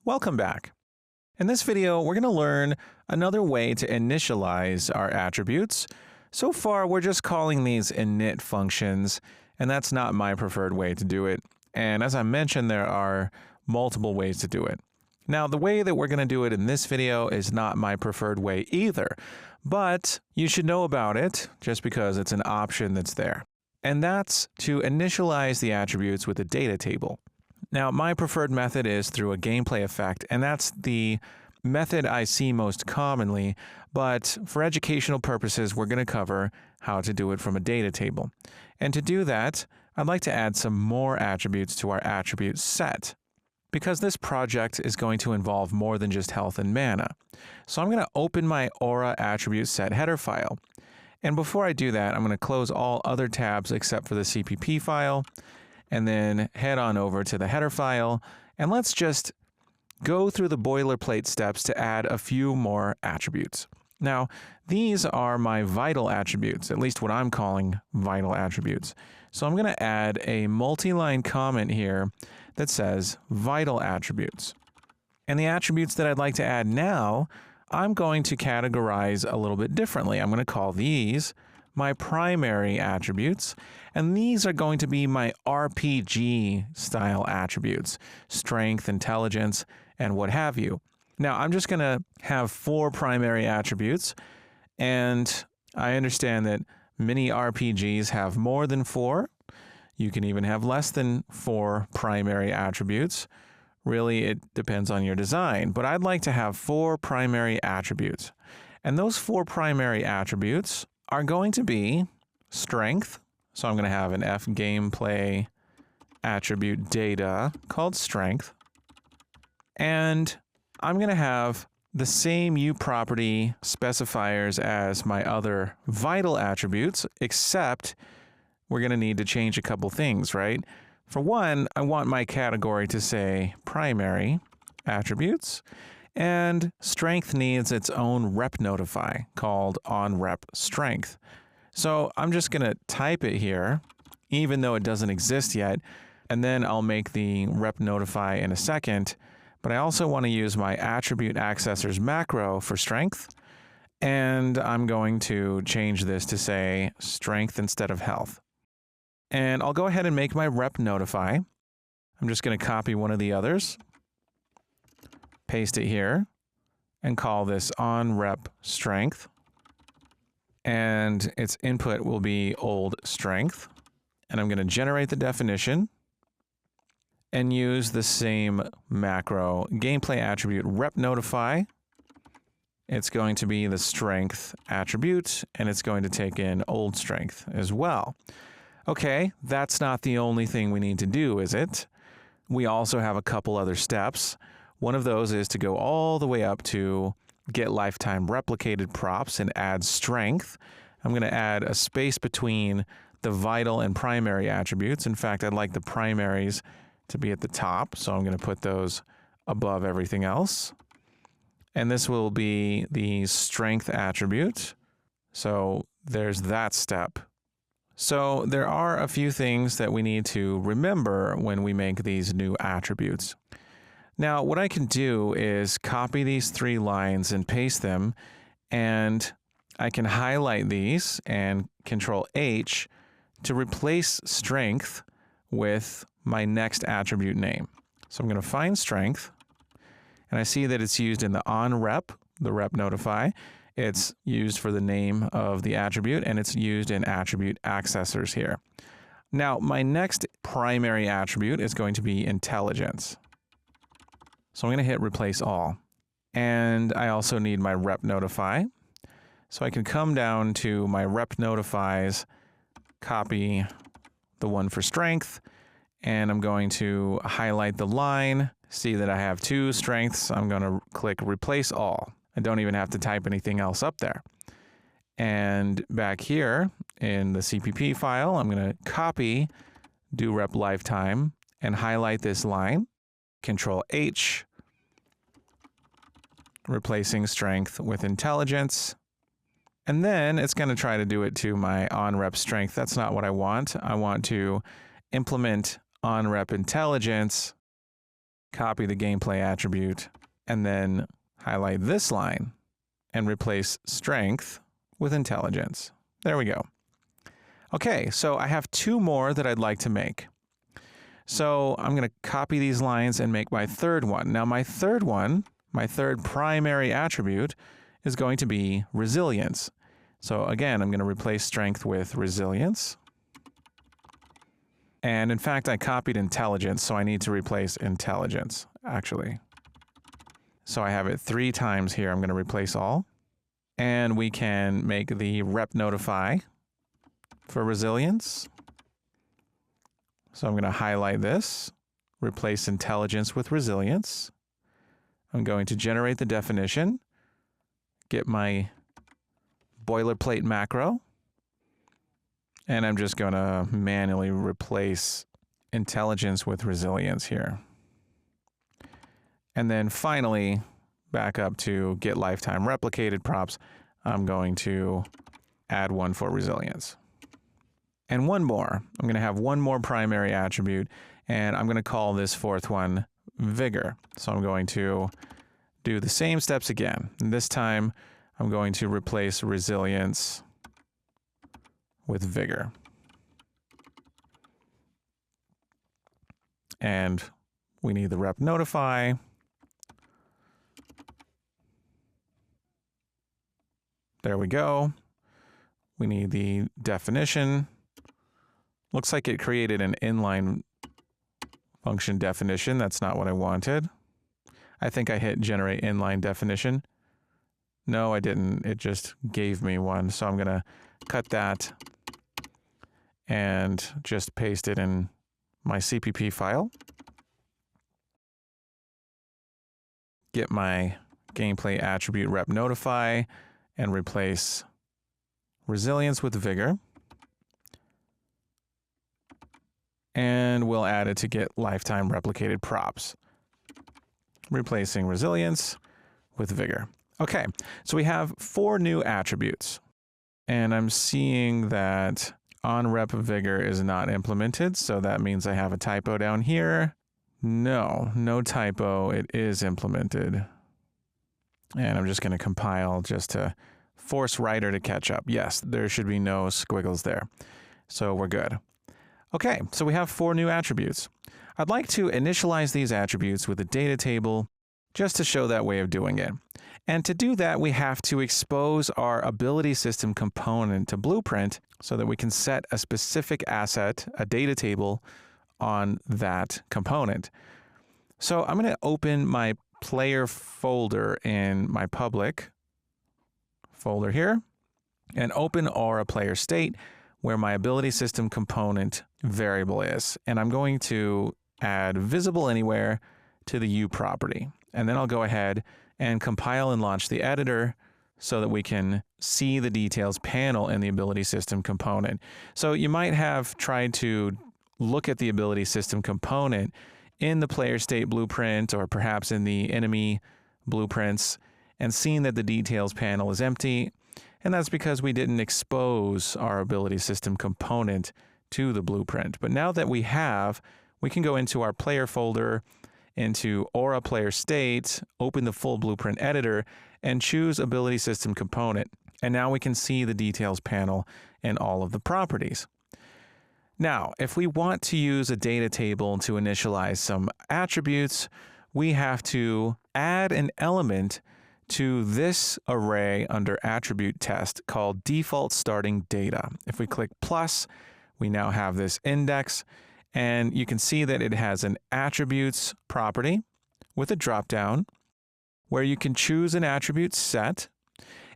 Welcome back. In this video, we're going to learn another way to initialize our attributes. So far, we're just calling these init functions, and that's not my preferred way to do it. And as I mentioned, there are multiple ways to do it. Now, the way that we're going to do it in this video is not my preferred way either, but you should know about it just because it's an option that's there. And that's to initialize the attributes with a data table. Now, my preferred method is through a gameplay effect, and that's the method I see most commonly, but for educational purposes, we're going to cover how to do it from a data table. And to do that, I'd like to add some more attributes to our attribute set, because this project is going to involve more than just health and mana. So I'm going to open my Aura attribute set header file. And before I do that, I'm going to close all other tabs except for the CPP file, and then head on over to the header file, and let's just go through the boilerplate steps to add a few more attributes. Now, these are my vital attributes, at least what I'm calling vital attributes. So I'm going to add a multi-line comment here that says vital attributes. And the attributes that I'd like to add now, I'm going to categorize a little bit differently. I'm going to call these my primary attributes, and these are going to be my RPG style attributes, strength, intelligence, and what have you. Now, I'm just going to have 4 primary attributes, and I understand that many RPGs have more than 4. You can even have less than 4 primary attributes. Really, it depends on your design, but I'd like to have 4 primary attributes. And those 4 primary attributes are going to be strength. So I'm going to have an F gameplay attribute data called strength. And I'm going to have the same uProperty specifiers as my other vital attributes, except we're going to need to change a couple things, right? For one, I want my category to say primary attributes, and strength needs its own rep notify called onRepStrength. So I'm just going to type it here, even though it doesn't exist yet, and then I'll make the rep notify in a second. But I also want to use my attribute accessors macro for strength, and I'm going to change this to say strength instead of health. And I'll go ahead and make my rep notify. I'm just going to copy one of the others, paste it here, and call this onRepStrength. And its input will be old strength. And I'm going to generate the definition and use the same macro gameplay attribute rep notify. It's going to be the strength attribute, and it's going to take in old strength as well. Okay, that's not the only thing we need to do, is it? We also have a couple other steps. One of those is to go all the way up to get lifetime replicated props and add strength. I'm going to add a space between the vital and primary attributes. In fact, I'd like the primaries to be at the top, so I'm going to put those above everything else. And this will be the strength attribute. So there's that step. So there are a few things that we need to remember when we make these new attributes. Now, what I can do is copy these 3 lines and paste them, and I can highlight these and Control H to replace strength with my next attribute name. So I'm going to find strength, and I see that it's used in the onRep, the rep notify. It's used for the name of the attribute, and it's used in attribute accessors here. Now, my next primary attribute is going to be intelligence. So I'm going to hit replace all. And I also need my rep notify. So I can come down to my rep notifies, copy the one for strength, and I'm going to highlight the line, see that I have 2 strengths. I'm going to click replace all. I don't even have to type anything else up there. And back here in the CPP file, I'm going to copy do rep lifetime and highlight this line. Control H, replacing strength with intelligence. And then it's going to try to do it to my onRep strength. That's not what I want. I want to implement onRep intelligence copy the gameplay attribute, and then highlight this line and replace strength with intelligence. There we go. Okay, so I have two more that I'd like to make. So I'm going to copy these lines and make my third one. Now my third one, my third primary attribute, is going to be resilience. So again, I'm going to replace strength with resilience. And in fact, I copied intelligence, so I need to replace intelligence, actually. So I have it 3 times here. I'm going to replace all. And we can make the rep notify for resilience. So I'm going to highlight this, replace intelligence with resilience. I'm going to generate the definition, get my boilerplate macro, and I'm just going to manually replace intelligence with resilience here. And then finally, back up to get lifetime replicated props, I'm going to add one for resilience. And one more. I'm going to have one more primary attribute, and I'm going to call this fourth one vigor. So I'm going to do the same steps again. And this time, I'm going to replace resilience with vigor. And we need the rep notify. There we go. We need the definition. Looks like it created an inline function definition. That's not what I wanted. I think I hit generate inline definition. No, I didn't. It just gave me one. So I'm going to cut that and just paste it in my CPP file. Get my gameplay attribute rep notify and replace resilience with vigor. And we'll add it to get lifetime replicated props. Replacing resilience with vigor. Okay, so we have 4 new attributes. And I'm seeing that onRep vigor is not implemented, so that means I have a typo down here. No typo, it is implemented. And I'm just going to compile just to force writer to catch up. Yes, there should be no squiggles there. So we're good. Okay, so we have 4 new attributes. I'd like to initialize these attributes with a data table just to show that way of doing it. And to do that, we have to expose our ability system component to Blueprint so that we can set a specific asset, a data table, on that component. So I'm going to open my player folder in my public folder here and open Aura player state where my ability system component variable is. And I'm going to add visible anywhere to the U property. And then I'll go ahead and compile and launch the editor so that we can see the details panel in the ability system component. So you might have tried to look at the ability system component in the player state blueprint or perhaps in the enemy blueprints and seen that the details panel is empty. And that's because we didn't expose our ability system component to the blueprint. But now that we have, we can go into our player folder, into Aura player state, open the full blueprint editor, and choose ability system component. And now we can see the details panel and all of the properties. Now, if we want to use a data table to initialize some attributes, we have to add an element to this array under attribute test called default starting data. If we click plus, we now have this index, and you can see that it has an attributes property with a dropdown where you can choose an attribute set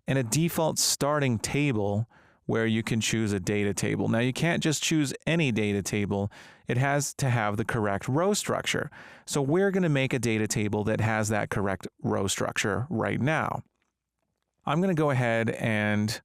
and a default starting table where you can choose a data table. Now, you can't just choose any data table. It has to have the correct row structure. So we're going to make a data table that has that correct row structure right now. I'm going to go ahead and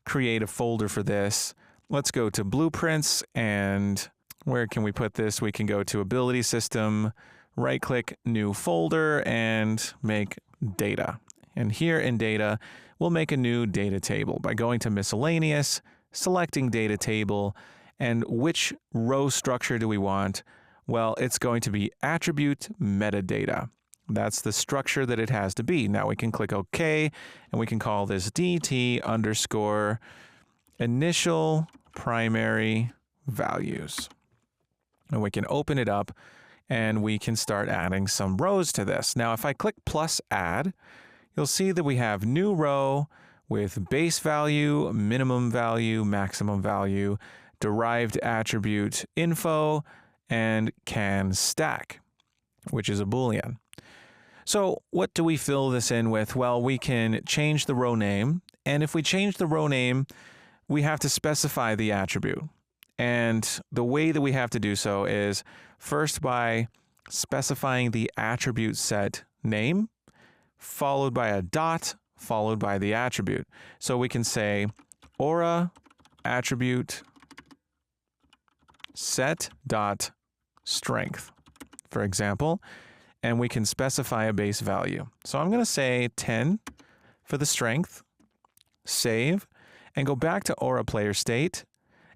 create a folder for this. Let's go to Blueprints, and where can we put this? We can go to Ability System, right-click, New Folder, and make Data. And here in Data, we'll make a new data table by going to Miscellaneous, selecting Data Table, and which row structure do we want? Well, it's going to be attribute metadata. That's the structure that it has to be. Now we can click OK, and we can call this DT underscore initial primary values. And we can open it up, and we can start adding some rows to this. Now, if I click plus add, you'll see that we have new row with base value, minimum value, maximum value, derived attribute info, and can stack, which is a Boolean. So what do we fill this in with? Well, we can change the row name. And if we change the row name, we have to specify the attribute. And the way that we have to do so is first by specifying the attribute set name, followed by a dot, followed by the attribute. So we can say aura attribute set dot strength, for example, and we can specify a base value. So I'm going to say 10 for the strength, save, and go back to aura player state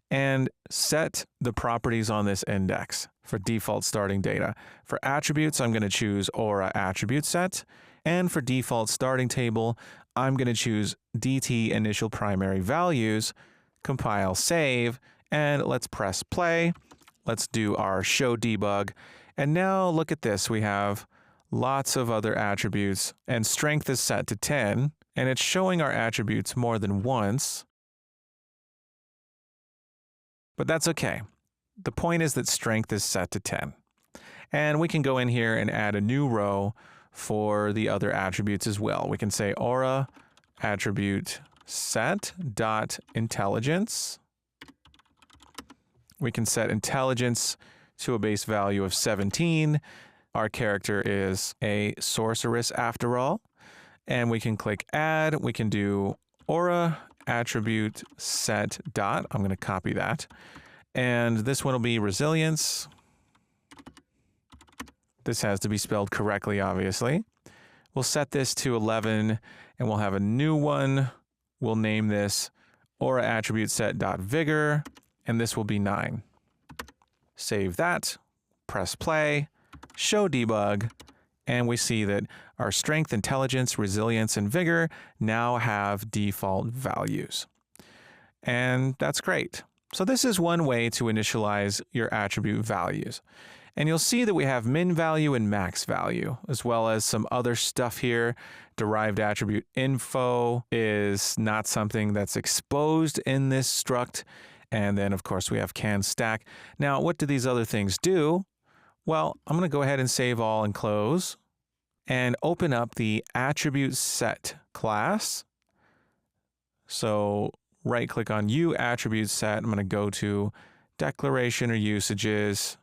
and set the properties on this index for default starting data. For attributes, I'm going to choose aura attribute set, and for default starting table, I'm going to choose DT initial primary values, compile, save, and let's press play. Let's do our show debug. And now look at this. We have lots of other attributes, and strength is set to 10, and it's showing our attributes more than once. But that's okay. The point is that strength is set to 10. And we can go in here and add a new row for the other attributes as well. We can say aura attribute set dot intelligence. We can set intelligence to a base value of 17. Our character is a sorceress after all. And we can click add. We can do aura attribute set dot. I'm going to copy that. And this one will be resilience. This has to be spelled correctly, obviously. We'll set this to 11, and we'll have a new one. We'll name this aura attribute set dot vigor, and this will be 9. Save that, press play, show debug, and we see that our strength, intelligence, resilience, and vigor now have default values. And that's great. So this is one way to initialize your attribute values. And you'll see that we have min value and max value, as well as some other stuff here. Derived attribute info is not something that's exposed in this struct. And then, of course, we have can stack. Now, what do these other things do? Well, I'm going to go ahead and save all and close and open up the attribute set class. So right-click on U attribute set. I'm going to go to declaration or usages,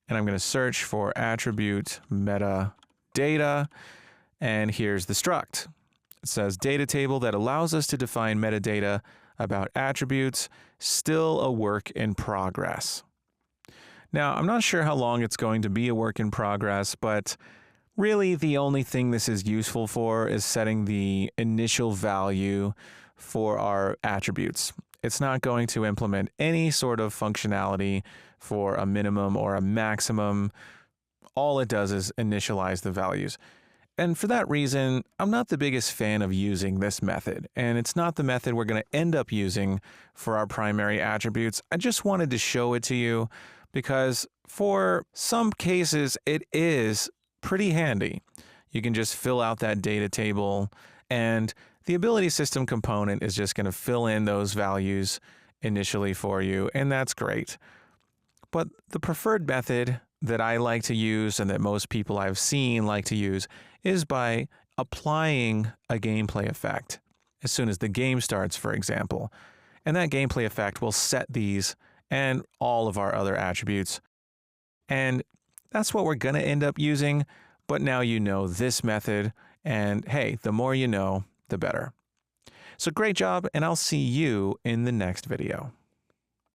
and I'm going to search for attribute metadata, and here's the struct. It says data table that allows us to define metadata about attributes, still a work in progress. Now, I'm not sure how long it's going to be a work in progress, but really the only thing this is useful for is setting the initial value for our attributes. It's not going to implement any sort of functionality for a minimum or a maximum. All it does is initialize the values. And for that reason, I'm not the biggest fan of using this method, and it's not the method we're going to end up using for our primary attributes. I just wanted to show it to you because for some cases, it is pretty handy. You can just fill out that data table, and the ability system component is just going to fill in those values initially for you, and that's great. But the preferred method that I like to use and that most people I've seen like to use is by applying a gameplay effect as soon as the game starts, for example. And that gameplay effect will set these and all of our other attributes. And that's what we're going to end up using, but now you know this method, and hey, the more you know, the better. So great job, and I'll see you in the next video.